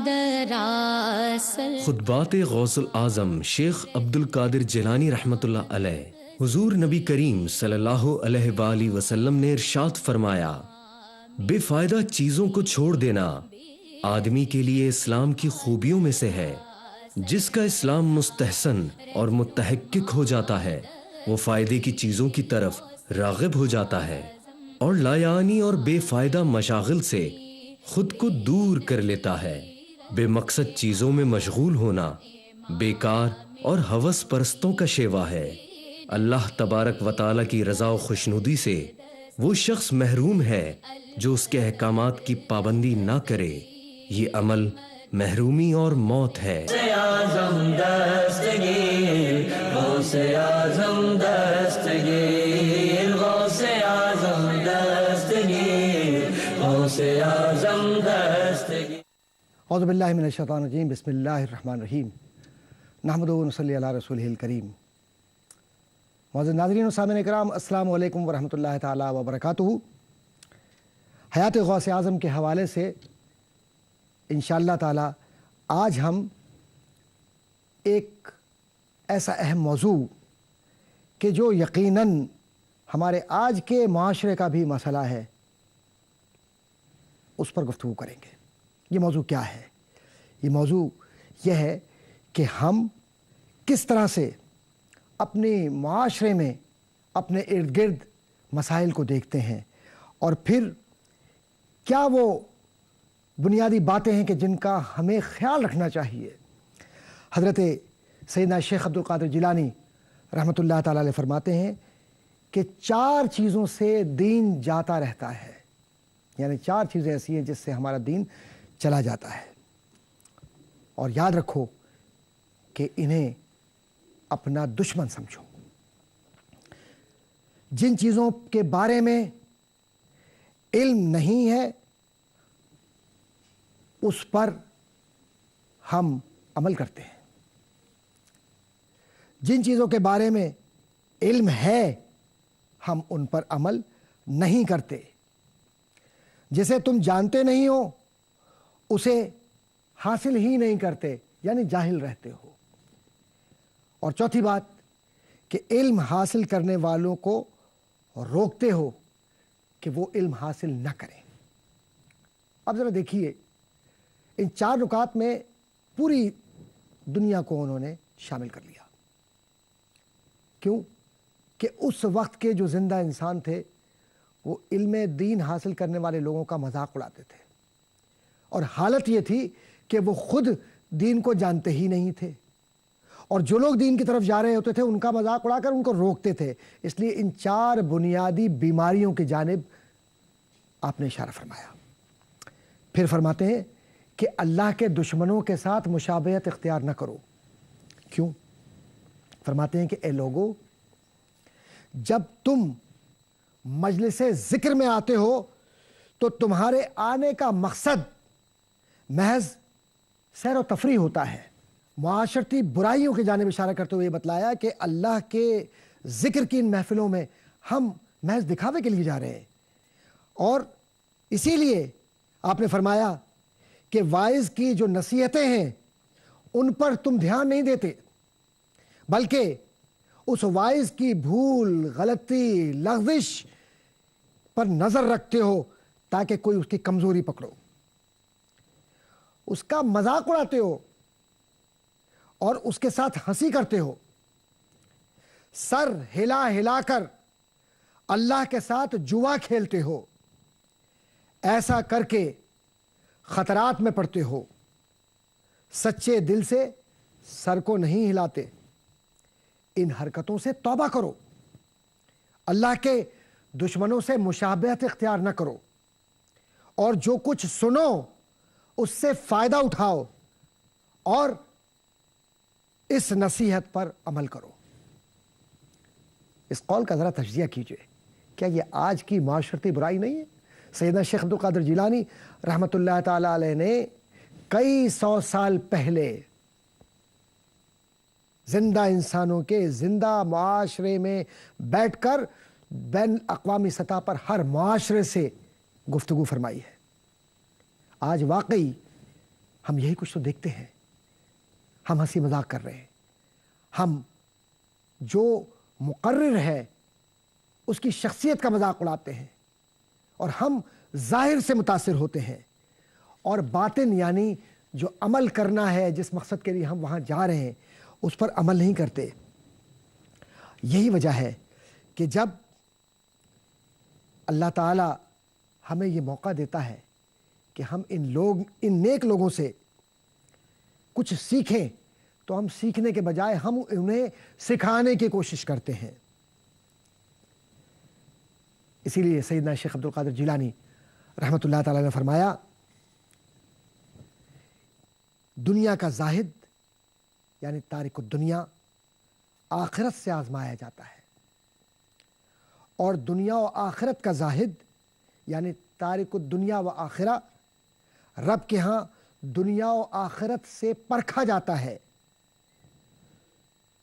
دراصل۔ خطبات غوث الاعظم شیخ عبد القادر جیلانی رحمۃ اللہ علیہ۔ حضور نبی کریم صلی اللہ علیہ وآلہ وسلم نے ارشاد فرمایا، بے فائدہ چیزوں کو چھوڑ دینا آدمی کے لیے اسلام کی خوبیوں میں سے ہے۔ جس کا اسلام مستحسن اور متحقق ہو جاتا ہے وہ فائدے کی چیزوں کی طرف راغب ہو جاتا ہے اور لایعانی اور بے فائدہ مشاغل سے خود کو دور کر لیتا ہے۔ بے مقصد چیزوں میں مشغول ہونا بیکار اور ہوس پرستوں کا شیوا ہے۔ اللہ تبارک و تعالیٰ کی رضا و خوشنودی سے وہ شخص محروم ہے جو اس کے احکامات کی پابندی نہ کرے۔ یہ عمل محرومی اور موت ہے۔ اعوذ باللہ من الشیطان الرجیم، بسم اللہ الرحمن الرحیم، نحمدہ و نصلی علی رسولہ الکریم۔ معزز ناظرین و سامعین کرام، السلام علیکم ورحمۃ اللہ تعالیٰ وبرکاتہ۔ حیات غوث اعظم کے حوالے سے انشاءاللہ تعالیٰ آج ہم ایک ایسا اہم موضوع کہ جو یقیناً ہمارے آج کے معاشرے کا بھی مسئلہ ہے اس پر گفتگو کریں گے۔ یہ موضوع کیا ہے؟ یہ موضوع یہ ہے کہ ہم کس طرح سے اپنے معاشرے میں اپنے ارد گرد مسائل کو دیکھتے ہیں اور پھر کیا وہ بنیادی باتیں ہیں کہ جن کا ہمیں خیال رکھنا چاہیے۔ حضرت سیدنا شیخ عبد القادر جیلانی رحمۃ اللہ تعالیٰ علیہ فرماتے ہیں کہ 4 چیزوں سے دین جاتا رہتا ہے، یعنی 4 چیزیں ایسی ہیں جس سے ہمارا دین چلا جاتا ہے، اور یاد رکھو کہ انہیں اپنا دشمن سمجھو۔ جن چیزوں کے بارے میں علم نہیں ہے اس پر ہم عمل کرتے ہیں، جن چیزوں کے بارے میں علم ہے ہم ان پر عمل نہیں کرتے، جسے تم جانتے نہیں ہو اسے حاصل ہی نہیں کرتے، یعنی جاہل رہتے ہو۔ اور چوتھی بات کہ علم حاصل کرنے والوں کو روکتے ہو کہ وہ علم حاصل نہ کریں۔ اب ذرا دیکھیے، ان 4 نکات میں پوری دنیا کو انہوں نے شامل کر لیا۔ کیوں؟ کہ اس وقت کے جو زندہ انسان تھے وہ علم دین حاصل کرنے والے لوگوں کا مذاق اڑاتے تھے، اور حالت یہ تھی کہ وہ خود دین کو جانتے ہی نہیں تھے، اور جو لوگ دین کی طرف جا رہے ہوتے تھے ان کا مذاق اڑا کر ان کو روکتے تھے۔ اس لیے ان 4 بنیادی بیماریوں کی جانب آپ نے اشارہ فرمایا۔ پھر فرماتے ہیں کہ اللہ کے دشمنوں کے ساتھ مشابہت اختیار نہ کرو۔ کیوں؟ فرماتے ہیں کہ اے لوگو، جب تم مجلس ذکر میں آتے ہو تو تمہارے آنے کا مقصد محض سیر و تفریح ہوتا ہے۔ معاشرتی برائیوں کی جانب اشارہ کرتے ہوئے بتلایا کہ اللہ کے ذکر کی ان محفلوں میں ہم محض دکھاوے کے لیے جا رہے ہیں، اور اسی لیے آپ نے فرمایا کہ واعظ کی جو نصیحتیں ہیں ان پر تم دھیان نہیں دیتے، بلکہ اس واعظ کی بھول، غلطی، لغزش پر نظر رکھتے ہو تاکہ کوئی اس کی کمزوری پکڑو، اس کا مذاق اڑاتے ہو اور اس کے ساتھ ہنسی کرتے ہو، سر ہلا ہلا کر اللہ کے ساتھ جوا کھیلتے ہو۔ ایسا کر کے خطرات میں پڑتے ہو، سچے دل سے سر کو نہیں ہلاتے۔ ان حرکتوں سے توبہ کرو، اللہ کے دشمنوں سے مشابہت اختیار نہ کرو، اور جو کچھ سنو اس سے فائدہ اٹھاؤ اور اس نصیحت پر عمل کرو۔ اس قول کا ذرا تجزیہ کیجئے، کیا یہ آج کی معاشرتی برائی نہیں ہے؟ سیدنا شیخ عبد القادر جیلانی رحمۃ اللہ تعالی علیہ نے کئی 100 سال پہلے زندہ انسانوں کے زندہ معاشرے میں بیٹھ کر بین الاقوامی سطح پر ہر معاشرے سے گفتگو فرمائی ہے۔ آج واقعی ہم یہی کچھ تو دیکھتے ہیں. ہم ہنسی مذاق کر رہے ہیں. ہم جو مقرر ہے اس کی شخصیت کا مذاق اڑاتے ہیں اور ہم ظاہر سے متاثر ہوتے ہیں اور باطن یعنی جو عمل کرنا ہے جس مقصد کے لیے ہم وہاں جا رہے ہیں اس پر عمل نہیں کرتے. یہی وجہ ہے کہ جب اللہ تعالی ہمیں یہ موقع دیتا ہے کہ ہم ان نیک لوگوں سے کچھ سیکھیں تو ہم سیکھنے کے بجائے ہم انہیں سکھانے کی کوشش کرتے ہیں. اسی لیے سیدنا شیخ عبد القادر جیلانی رحمۃ اللہ تعالی نے فرمایا دنیا کا زاہد یعنی تارک الدنیا آخرت سے آزمایا جاتا ہے اور دنیا و آخرت کا زاہد یعنی تارک الدنیا و آخرہ رب کے ہاں دنیا و آخرت سے پرکھا جاتا ہے.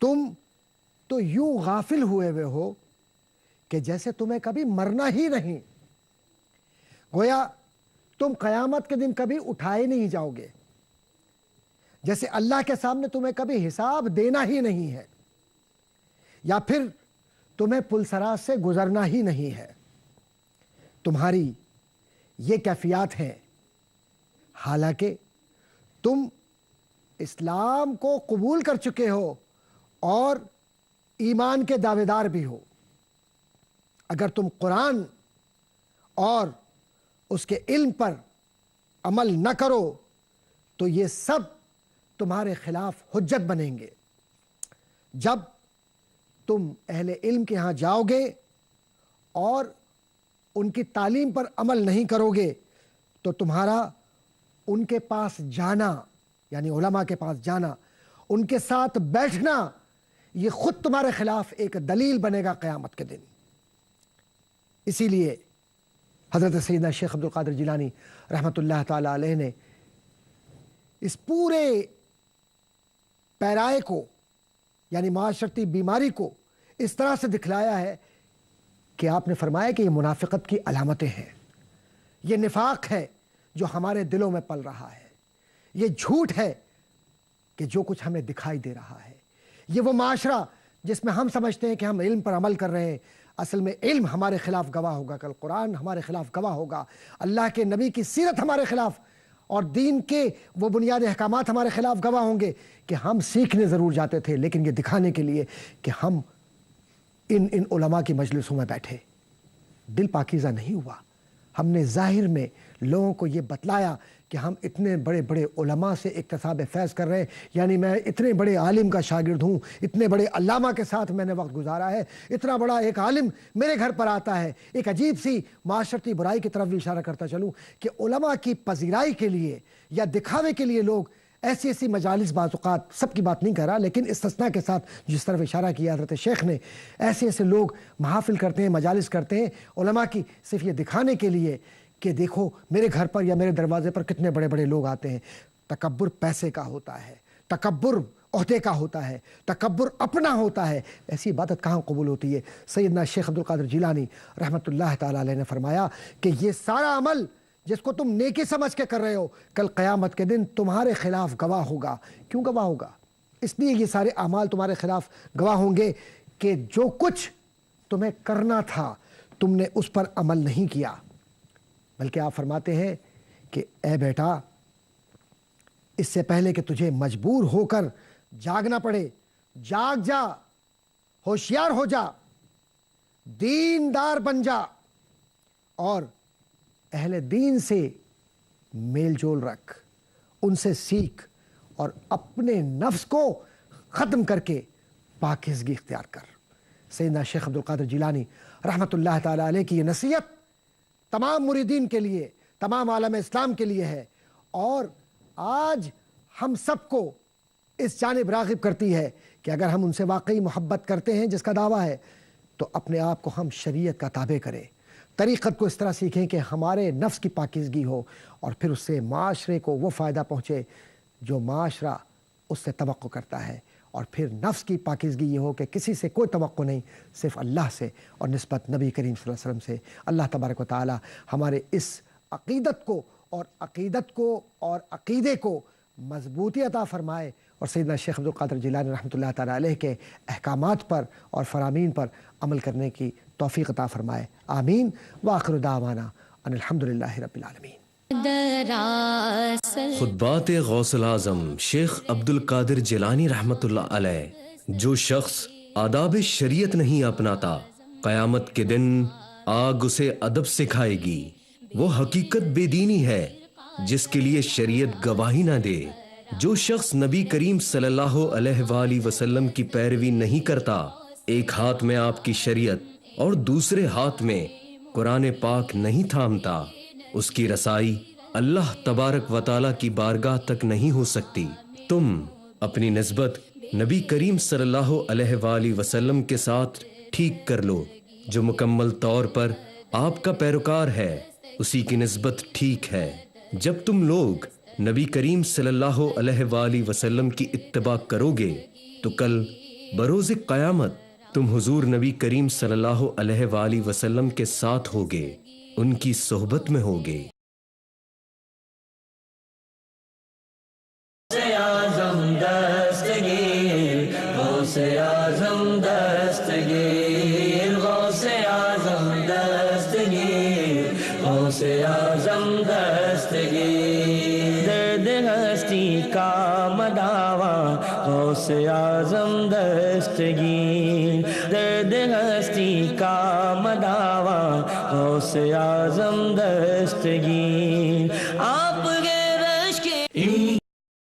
تم تو یوں غافل ہوئے ہو کہ جیسے تمہیں کبھی مرنا ہی نہیں. گویا تم قیامت کے دن کبھی اٹھائے نہیں جاؤ گے, جیسے اللہ کے سامنے تمہیں کبھی حساب دینا ہی نہیں ہے یا پھر تمہیں پل صراط سے گزرنا ہی نہیں ہے. تمہاری یہ کیفیات ہیں حالانکہ تم اسلام کو قبول کر چکے ہو اور ایمان کے دعوے دار بھی ہو. اگر تم قرآن اور اس کے علم پر عمل نہ کرو تو یہ سب تمہارے خلاف حجت بنیں گے. جب تم اہل علم کے ہاں جاؤ گے اور ان کی تعلیم پر عمل نہیں کرو گے تو تمہارا ان کے پاس جانا یعنی علماء کے پاس جانا, ان کے ساتھ بیٹھنا, یہ خود تمہارے خلاف ایک دلیل بنے گا قیامت کے دن. اسی لیے حضرت سیدنا شیخ عبد القادر جیلانی رحمۃ اللہ تعالی علیہ نے اس پورے پیرائے کو یعنی معاشرتی بیماری کو اس طرح سے دکھلایا ہے کہ آپ نے فرمایا کہ یہ منافقت کی علامتیں ہیں, یہ نفاق ہے جو ہمارے دلوں میں پل رہا ہے, یہ جھوٹ ہے کہ جو کچھ ہمیں دکھائی دے رہا ہے, یہ وہ معاشرہ جس میں ہم سمجھتے ہیں کہ ہم علم پر عمل کر رہے ہیں, اصل میں علم ہمارے خلاف گواہ ہوگا, کل قرآن ہمارے خلاف گواہ ہوگا, اللہ کے نبی کی سیرت ہمارے خلاف اور دین کے وہ بنیادی احکامات ہمارے خلاف گواہ ہوں گے کہ ہم سیکھنے ضرور جاتے تھے لیکن یہ دکھانے کے لیے کہ ہم ان علماء کی مجلسوں میں بیٹھے دل پاکیزہ نہیں ہوا. ہم نے ظاہر میں لوگوں کو یہ بتلایا کہ ہم اتنے بڑے بڑے علماء سے اکتساب فیض کر رہے ہیں, یعنی میں اتنے بڑے عالم کا شاگرد ہوں, اتنے بڑے علامہ کے ساتھ میں نے وقت گزارا ہے, اتنا بڑا ایک عالم میرے گھر پر آتا ہے. ایک عجیب سی معاشرتی برائی کی طرف بھی اشارہ کرتا چلوں کہ علماء کی پذیرائی کے لیے یا دکھاوے کے لیے لوگ ایسی مجالس بعض اوقات, سب کی بات نہیں کر رہا لیکن استثناء کے ساتھ جس طرف اشارہ کیا حضرت شیخ نے, ایسے لوگ محافل کرتے ہیں, مجالس کرتے ہیں علماء کی صرف یہ دکھانے کے لیے کہ دیکھو میرے گھر پر یا میرے دروازے پر کتنے بڑے بڑے لوگ آتے ہیں. تکبر پیسے کا ہوتا ہے, تکبر عہدے کا ہوتا ہے, تکبر اپنا ہوتا ہے. ایسی عبادت کہاں قبول ہوتی ہے؟ سیدنا شیخ عبد القادر جیلانی رحمۃ اللہ تعالی علیہ نے فرمایا کہ یہ سارا عمل جس کو تم نیکی سمجھ کے کر رہے ہو کل قیامت کے دن تمہارے خلاف گواہ ہوگا. کیوں گواہ ہوگا؟ اس لیے یہ سارے اعمال تمہارے خلاف گواہ ہوں گے کہ جو کچھ تمہیں کرنا تھا تم نے اس پر عمل نہیں کیا. بلکہ آپ فرماتے ہیں کہ اے بیٹا, اس سے پہلے کہ تجھے مجبور ہو کر جاگنا پڑے, جاگ جا, ہوشیار ہو جا, دیندار بن جا اور اہل دین سے میل جول رکھ, ان سے سیکھ اور اپنے نفس کو ختم کر کے پاکیزگی اختیار کر. سیدنا شیخ عبد القادر جیلانی رحمۃ اللہ تعالی علیہ کی یہ نصیحت تمام مریدین کے لیے, تمام عالم اسلام کے لیے ہے اور آج ہم سب کو اس جانب راغب کرتی ہے کہ اگر ہم ان سے واقعی محبت کرتے ہیں جس کا دعویٰ ہے تو اپنے آپ کو ہم شریعت کا تابع کریں, طریقت کو اس طرح سیکھیں کہ ہمارے نفس کی پاکیزگی ہو اور پھر اس سے معاشرے کو وہ فائدہ پہنچے جو معاشرہ اس سے توقع کرتا ہے. اور پھر نفس کی پاکیزگی یہ ہو کہ کسی سے کوئی توقع نہیں, صرف اللہ سے اور نسبت نبی کریم صلی اللہ علیہ وسلم سے. اللہ تبارک و تعالی ہمارے اس عقیدت کو اور عقیدے کو مضبوطی عطا فرمائے اور سیدنا شیخ عبدالقادر جیلانی رحمۃ اللہ تعالیٰ علیہ کے احکامات پر اور فرامین پر عمل کرنے کی توفیق عطا فرمائے، آمین۔ وآخر دعوانا ان الحمدللہ رب العالمین۔ خطبات غوث الاعظم شیخ عبدالقادر جیلانی رحمۃ اللہ علیہ۔ جو شخص آداب شریعت نہیں اپناتا، قیامت کے دن آگ اسے ادب سکھائے گی۔ وہ حقیقت بے دینی ہے جس کے لیے شریعت گواہی نہ دے۔ جو شخص نبی کریم صلی اللہ علیہ وآلہ وسلم کی پیروی نہیں کرتا، ایک ہاتھ میں آپ کی شریعت اور دوسرے ہاتھ میں قرآن پاک نہیں تھامتا، اس کی رسائی اللہ تبارک و تعالیٰ کی بارگاہ تک نہیں ہو سکتی۔ تم اپنی نسبت نبی کریم صلی اللہ علیہ وآلہ وسلم کے ساتھ ٹھیک کر لو۔ جو مکمل طور پر آپ کا پیروکار ہے اسی کی نسبت ٹھیک ہے۔ جب تم لوگ نبی کریم صلی اللہ علیہ وآلہ وسلم کی اتباع کرو گے تو کل بروز قیامت تم حضور نبی کریم صلی اللہ علیہ وآلہ وسلم کے ساتھ ہوگے، ان کی صحبت میں ہوگے۔ غوث اعظم دستگیر، غوث اعظم دستگیر، غوث اعظم دستگیر، درد ہستی کا مداوا غوث اعظم دستگیر، درد ہستی کا مداوا غوث اعظم دستگیر۔